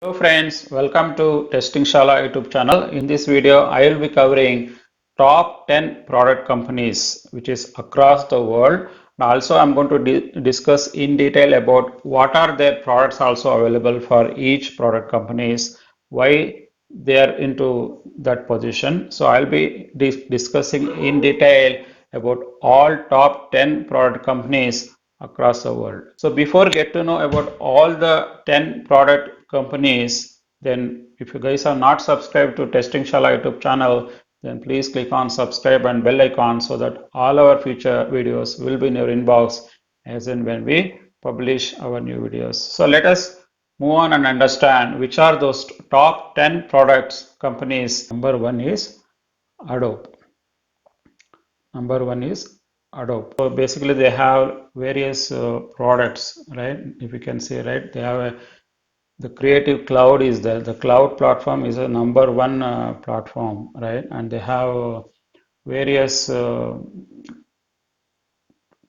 Hello friends, welcome to Testing Shala YouTube channel. In this video, I will be covering top 10 product companies which is across the world. And also, I'm going to discuss in detail about what are their products also available for each product companies, why they are into that position. So I'll be discussing in detail about all top 10 product companies across the world. So before get to know about all the 10 product companies, then if you guys are not subscribed to Testing Shala YouTube channel, then please click on subscribe and bell icon so that all our future videos will be in your inbox as and when we publish our new videos. So let us move on and understand which are those top 10 products companies. Number one is Adobe. Number one is Adobe. So basically they have various products, right? If you can see, right, they have the Creative Cloud is there. The cloud platform is a number one platform, right? And they have various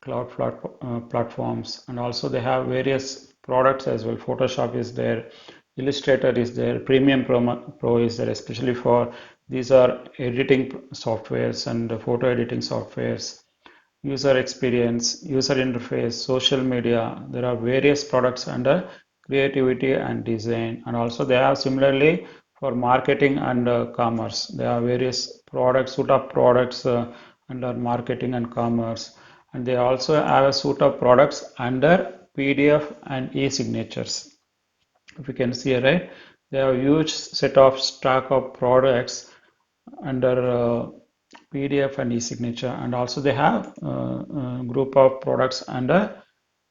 platforms, and also they have various products as well. Photoshop is there, Illustrator is there, Premium Pro is there, especially for these are editing softwares and photo editing softwares, user experience, user interface, social media. There are various products under creativity and design, and also they have similarly for marketing and commerce. There are various products, suite of products under marketing and commerce, and they also have a suite of products under PDF and e-signatures. If you can see, right, they have a huge set of stock of products under PDF and e-signature, and also they have a group of products under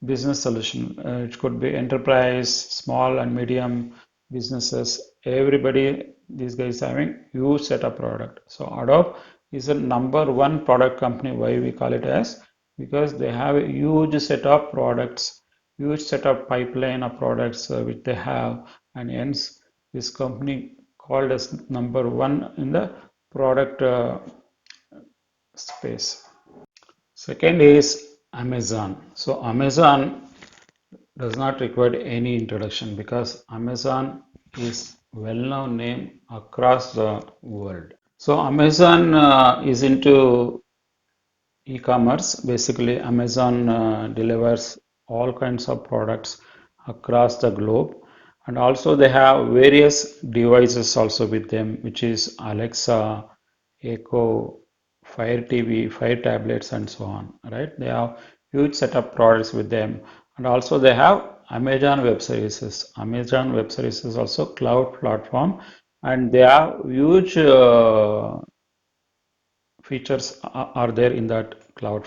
business solution. It could be enterprise, small and medium businesses. Everybody, these guys having huge set of product. So Adobe is a number one product company. Why we call it as? Because they have a huge set of products, huge set of pipeline of products which they have, and hence this company called as number one in the product space. Second is Amazon. So Amazon does not require any introduction because Amazon is well-known name across the world. So Amazon is into e-commerce. Basically, Amazon delivers all kinds of products across the globe, and also they have various devices also with them, which is Alexa, Echo, Fire TV, Fire tablets, and so on. Right? They have huge set of products with them, and also they have Amazon Web Services. Amazon Web Services also cloud platform, and they have huge features are there in that cloud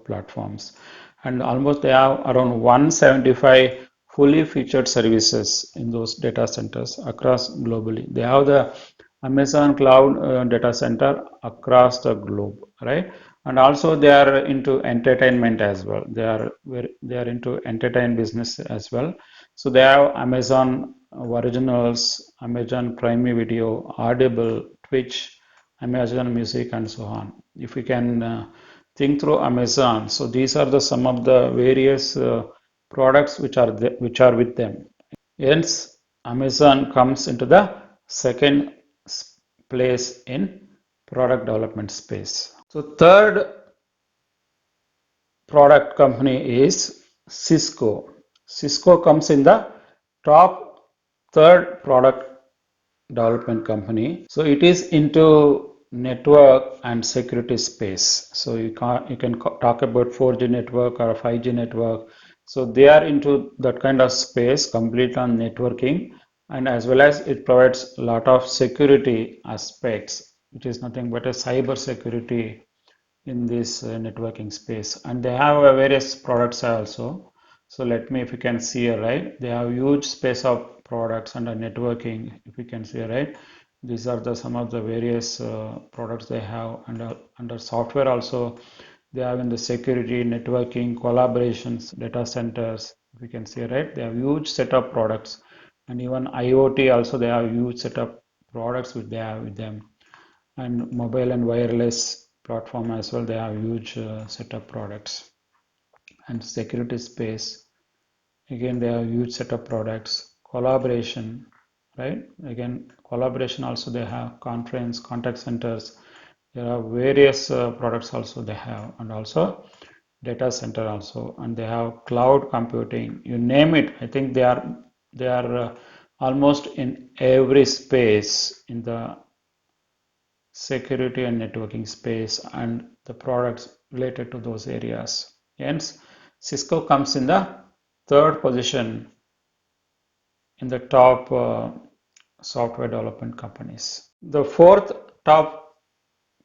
platforms, and almost they have around 175 fully featured services in those data centers across globally. They have the Amazon cloud data center across the globe, right? And also they are into entertainment as well. They are into entertain business as well. So they have Amazon originals, Amazon Prime Video, Audible, Twitch, Amazon Music, and so on. If we can think through Amazon, so these are the some of the various products which are with them. Hence, Amazon comes into the second place in product development space. So third product company is Cisco. Cisco comes in the top third product development company. So it is into network and security space. So you can talk about 4G network or 5G network. So they are into that kind of space, complete on networking, and as well as it provides a lot of security aspects, which is nothing but a cyber security in this networking space. And they have various products also. So let me, if you can see here, right, they have huge space of products under networking. If you can see, right, these are the some of the various products they have under software also. They have in the security, networking, collaborations, data centers. If you can see, right, they have huge set of products, and even IoT also they have huge set of products which they have with them, and mobile and wireless platform as well. They have huge set of products, and security space again they have huge set of products. collaboration, right? Again, collaboration also they have conference, contact centers. There are various products also they have, and also data center also, and they have cloud computing. You name it. I think they are almost in every space in the security and networking space and the products related to those areas. Hence, Cisco comes in the third position in the top software development companies. The fourth top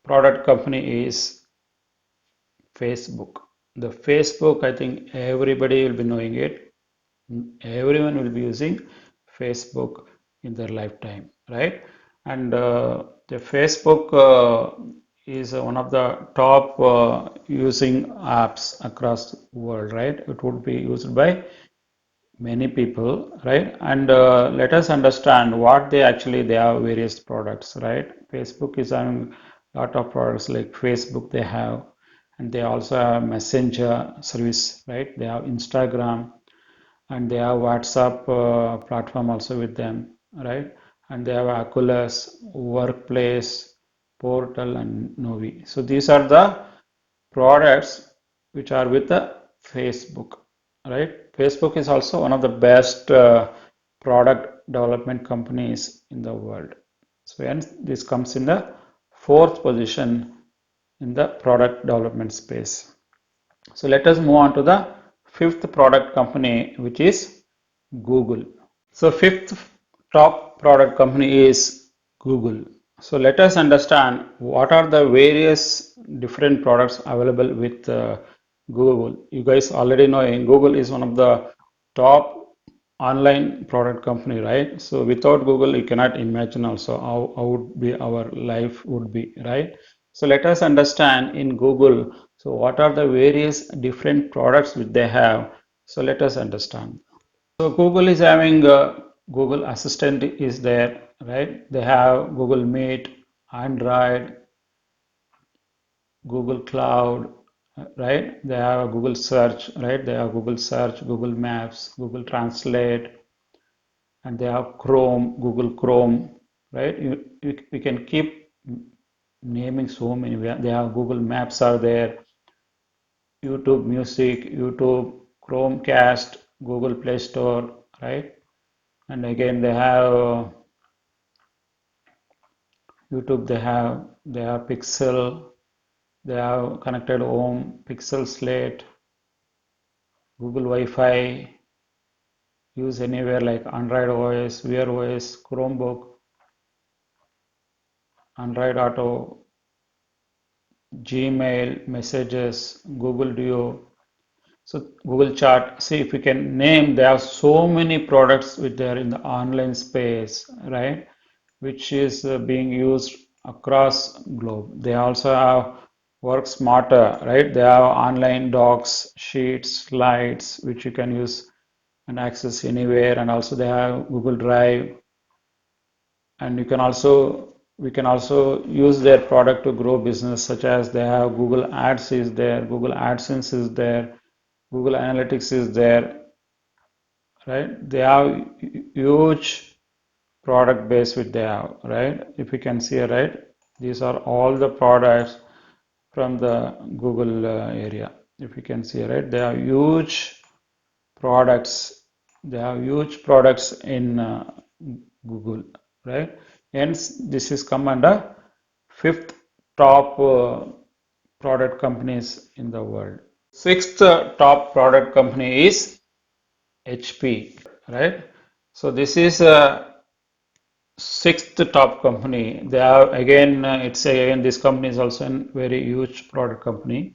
product company is Facebook. The Facebook, I think everybody will be knowing it. Everyone will be using Facebook in their lifetime, right? And the Facebook is one of the top using apps across the world, right? It would be used by many people, right? And let us understand what they have various products, right? Facebook is having a lot of products like Facebook they have, and they also have Messenger service, right? They have Instagram, and they have WhatsApp platform also with them, right? And they have Oculus, Workplace, Portal, and Novi. So these are the products which are with the Facebook, right? Facebook is also one of the best product development companies in the world. So hence this comes in the fourth position in the product development space. So let us move on to the fifth product company, which is Google. So fifth top product company is Google. So let us understand what are the various different products available with Google. You guys already know Google is one of the top online product company, right? So without Google, you cannot imagine also how would be our life would be, right? So let us understand in Google. So what are the various different products which they have? So let us understand. So Google is having Google Assistant is there, right? They have Google Meet, Android, Google Cloud, right? They have Google Search, right? They have Google Search, Google Maps, Google Translate, and they have Chrome, Google Chrome, right? We can keep naming so many. They have Google Maps are there, YouTube Music, YouTube, Chromecast, Google Play Store, right? And again, they have YouTube, they have Pixel, they have connected home, Pixel Slate, Google Wi-Fi, use anywhere like Android OS, Wear OS, Chromebook, Android Auto, Gmail, Messages, Google Duo. So Google Chat, see if we can name, they have so many products which they are in the online space, right? Which is being used across globe. They also have Work Smarter, right? They have online docs, sheets, slides, which you can use and access anywhere. And also they have Google Drive, and you can also we can also use their product to grow business, such as they have Google Ads is there, Google AdSense is there, Google Analytics is there, right? They have huge product base which they have, right? If you can see, right? These are all the products from the Google area. If you can see, right? They have huge products. They have huge products in Google, right? Hence, this is come under fifth top product companies in the world. Sixth top product company is HP, right? So this is sixth top company. They have again, it's again this company is also a very huge product company,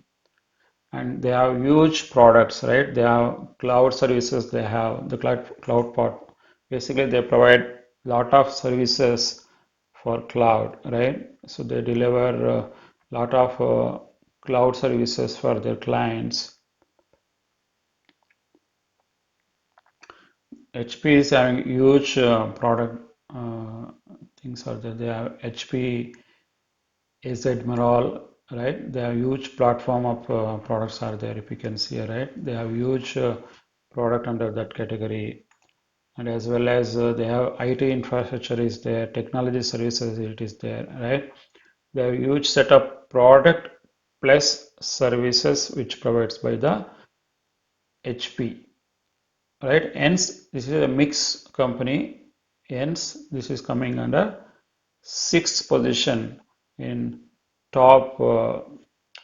and they have huge products, right? They have cloud services. They have the cloud part. Basically, they provide lot of services for cloud, right? So they deliver lot of cloud services for their clients. HP is having huge product things are there. They have HP AZ Miral, right? They have huge platform of products are there. If you can see, right? They have huge product under that category. and as well as they have IT infrastructure is there, technology services it is there, right? They have huge set of product plus services which provides by the HP, right? Hence, this is a mixed company. Hence, this is coming under sixth position in top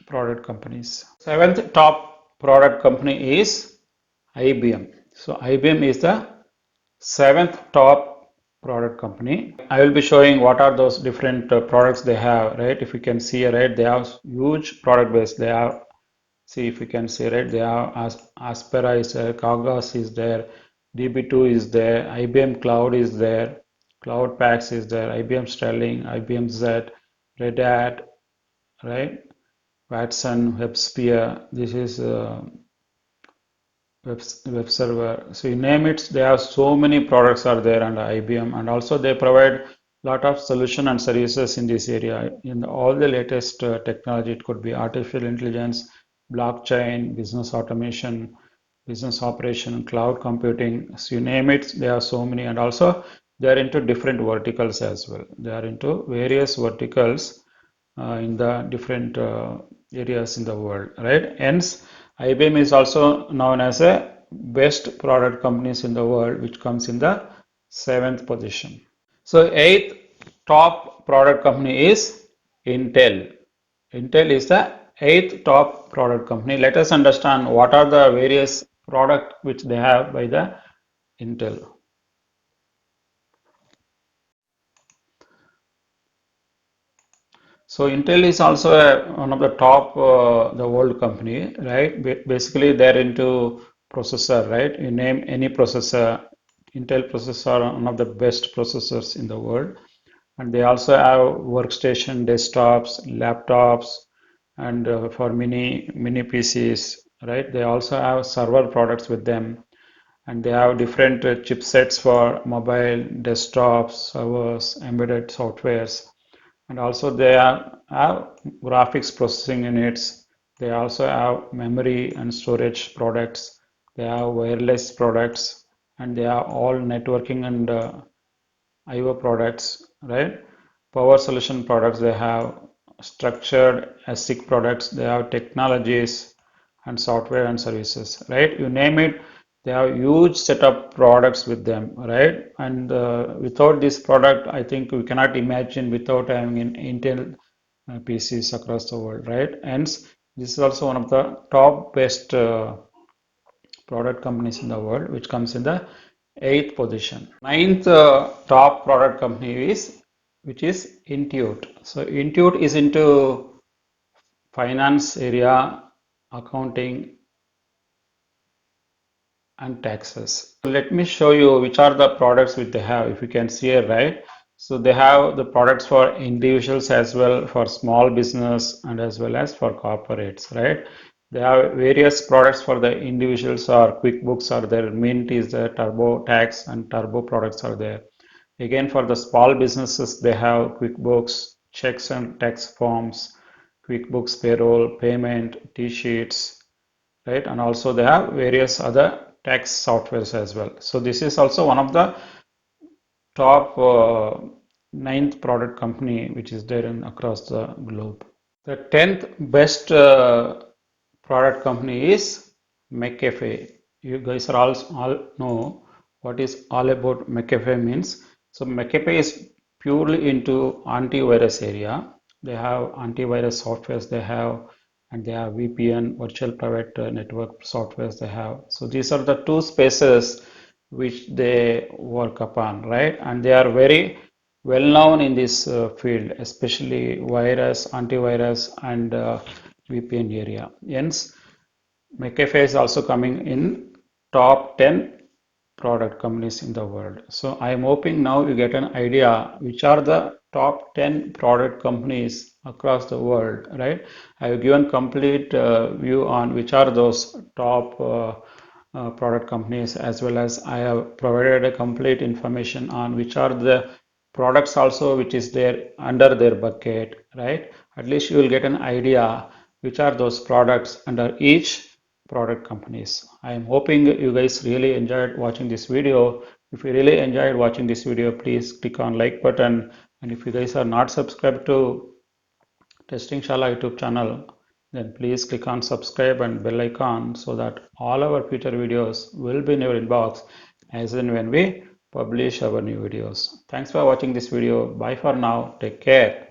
product companies. Seventh top product company is IBM. So IBM is the seventh top product company. I will be showing what are those different products they have, right? If you can see, right, they have huge product base. They have, see if you can see, right, they have Aspera is there, Kagas is there, DB2 is there, IBM Cloud is there, Cloud Paks is there, IBM Sterling, IBM Z, Red Hat, right? Watson, WebSphere. This is web server. So you name it, they have so many products are there under IBM, and also they provide lot of solution and services in this area. In all the latest technology, it could be artificial intelligence, blockchain, business automation, business operation, cloud computing. So you name it, there are so many, and also they are into different verticals as well. They are into various verticals in the different areas in the world, right? Hence, IBM is also known as a best product companies in the world, which comes in the seventh position. So, eighth top product company is Intel. Intel is the eighth top product company. Let us understand what are the various product which they have by the Intel. So Intel is also one of the top the world company, right? Basically, they're into processor, right? You name any processor, Intel processor, are one of the best processors in the world, and they also have workstation, desktops, laptops, and for mini PCs, right? They also have server products with them, and they have different chipsets for mobile, desktops, servers, embedded softwares, and also they have graphics processing units. They also have memory and storage products. They have wireless products, and they are all networking and IO products, right? Power solution products. They have structured ASIC products. They have technologies and software and services, right? You name it, they have huge set of products with them, right? And without this product, I think we cannot imagine without having an Intel PCs across the world, right? Hence, this is also one of the top best product companies in the world, which comes in the eighth position. Ninth top product company is which is Intuit. So Intuit is into finance area, accounting, and taxes. So let me show you which are the products which they have. If you can see it, right? So they have the products for individuals as well, for small business, and as well as for corporates, right? They have various products for the individuals, or QuickBooks are there, Mint is there, TurboTax and Turbo products are there. Again, for the small businesses, they have QuickBooks, checks and tax forms, QuickBooks payroll, payment, T-sheets, right? And also they have various other tax softwares as well. So this is also one of the top ninth product company which is there in across the globe. The 10th best product company is McAfee. You guys are all know what is all about McAfee means. So McAfee is purely into antivirus area. They have antivirus softwares they have, and they have VPN, virtual private network softwares they have. So these are the two spaces which they work upon, right? And they are very well known in this field, especially virus, antivirus, and VPN area. Hence, McAfee is also coming in top 10 product companies in the world. So I am hoping now you get an idea which are the top 10 product companies across the world, right? I have given complete view on which are those top product companies, as well as I have provided a complete information on which are the products also which is there under their bucket, right? At least you will get an idea which are those products under each product companies. I am hoping you guys really enjoyed watching this video. If you really enjoyed watching this video, please click on like button. And if you guys are not subscribed to Testing Shala YouTube channel, then please click on subscribe and bell icon so that all our future videos will be in your inbox as and when we publish our new videos. Thanks for watching this video. Bye for now. Take care.